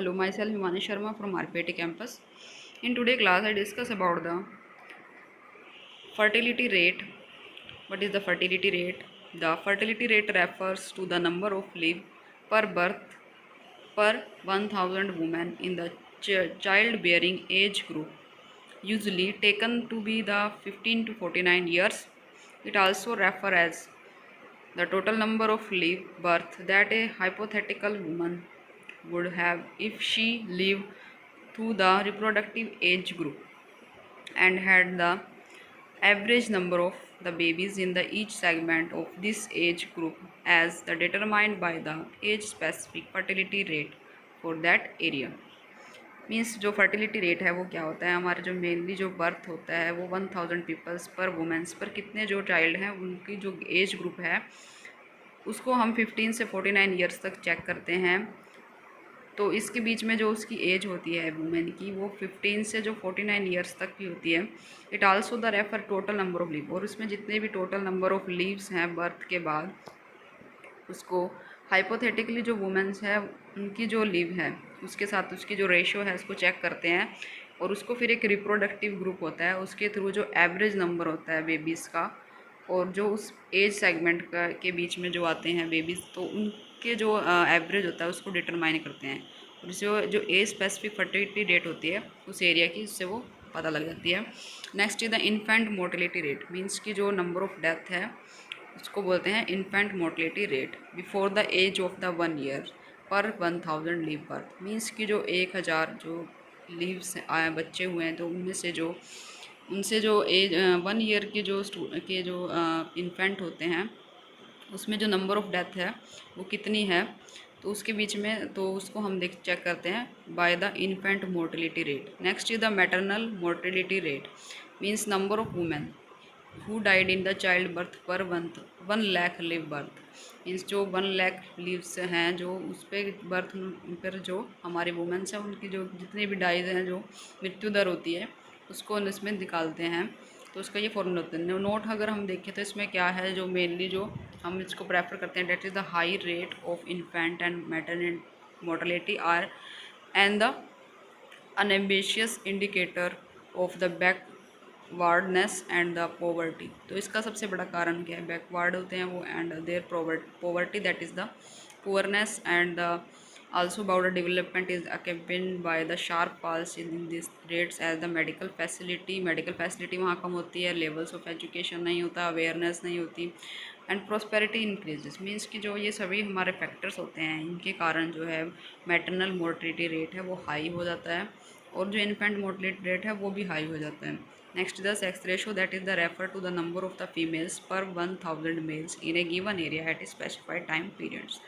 Hello, myself Himani Sharma from RPIT campus. In today's class, I discuss about the fertility rate. What is the fertility rate? The fertility rate refers to the number of live per birth per 1000 women in the childbearing age group, usually taken to be the 15 to 49 years. It also refers as the total number of live birth that a hypothetical woman would have if she lived through the reproductive age group and had the average number of the babies in the each segment of this age group as the determined by the age specific fertility rate for that area. Means जो fertility rate है वो क्या होता है, हमारा जो mainly जो birth होता है वो 1000 पीपल्स पर वुमेंस पर कितने जो चाइल्ड हैं उनकी जो एज ग्रुप है उसको हम 15 से 49 ईयर्स तक चेक करते हैं। तो इसके बीच में जो उसकी एज होती है वुमेन की वो 15 से जो 49 ईयर्स तक की होती है। It also the refer total number of leave, और उसमें जितने भी टोटल नंबर ऑफ लीव्स हैं बर्थ के बाद उसको हाइपोथेटिकली जो वुमेन्स है उनकी जो लीव है उसके साथ उसकी जो रेशो है उसको चेक करते हैं और उसको फिर एक रिप्रोडक्टिव ग्रुप होता है उसके थ्रू जो एवरेज नंबर होता है बेबीज़ का और जो उस एज सेगमेंट का के बीच में जो आते हैं बेबीज़ तो उनके जो एवरेज होता है उसको डिटरमाइन करते हैं और जो एज स्पेसिफिक फर्टिलिटी रेट होती है उस एरिया की उससे वो पता लग जाती है। Next is the infant mortality rate, means की जो नंबर ऑफ डेथ है उसको बोलते हैं infant mortality rate before the age of the 1 year per 1000 leave birth. Means की जो 1000 जो लीव्स बच्चे हुए हैं तो उनसे जो एज 1 ईयर के जो इन्फेंट होते हैं उसमें जो नंबर ऑफ डेथ है वो कितनी है तो उसके बीच में तो उसको हम चेक करते हैं by the infant mortality rate. Next is the maternal mortality rate, means number of women who died in the child birth पर 1 लाख लिव बर्थ। मीन्स जो 1 लाख लीव्स हैं जो उस पर बर्थ पर जो हमारे वुमेन्स हैं उनकी जो जितने भी डाइज हैं जो मृत्यु दर होती है उसको इसमें निकालते हैं। तो उसका ये फॉर्मूला होता है। नोट अगर हम देखें तो इसमें क्या है जो मेनली जो हम इसको प्रेफर करते हैं that is the high rate of infant and maternal mortality are and the unambitious indicator of the backwardness and the poverty. तो इसका सबसे बड़ा कारण क्या है, बैकवर्ड होते हैं वो and there poverty that is the poorness and the also about the development is accompanied by the sharp falls in these rates as the medical facility वहाँ कम होती है, levels of education नहीं होता, awareness नहीं होती एंड prosperity increases। मीन्स कि जो ये सभी हमारे फैक्टर्स होते हैं इनके कारण जो है मैटरनल मोर्टेलिटी रेट है वो हाई हो जाता है और जो इन्फेंट मोर्टेलिटी रेट है वो भी हाई हो जाता है। Next the sex ratio that is the refer to the number of the females per 1000 males in a given area at specified time periods.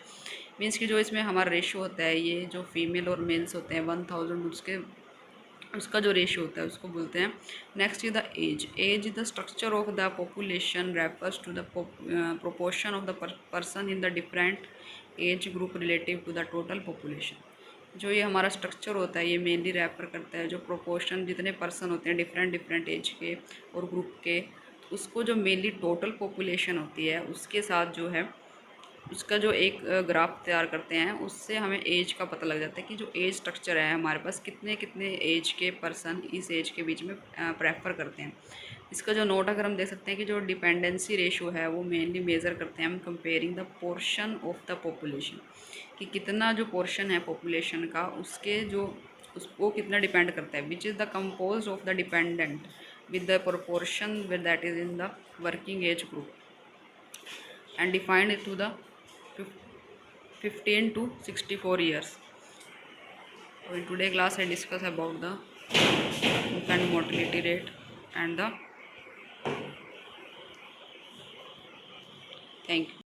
Means कि जो इसमें हमारा रेशो होता है ये जो फीमेल और मेल्स होते हैं 1000 उसका जो रेशो होता है उसको बोलते हैं। Next is the age is the structure of the population refers to the proportion of the person in the different age group relative to the total population. जो ये हमारा स्ट्रक्चर होता है ये मेनली रेफर करता है जो प्रोपोर्शन जितने पर्सन होते हैं डिफरेंट एज के और ग्रुप के उसको जो मेनली टोटल पॉपुलेशन होती है उसके साथ जो है उसका जो एक ग्राफ तैयार करते हैं उससे हमें एज का पता लग जाता है कि जो एज स्ट्रक्चर है हमारे पास कितने एज के पर्सन इस एज के बीच में प्रेफर करते हैं। इसका जो नोट अगर हम देख सकते हैं कि जो डिपेंडेंसी रेशो है वो मेनली मेज़र करते हैं हम comparing the portion of the population कि कितना जो पोर्शन है पॉपुलेशन का उसके जो उसको कितना डिपेंड करता है which is the compose of the dependent with the proportion with that is in the working age group and defined it to the 15 to 64 years. So in today's class I discuss about the infant mortality rate and the thank you.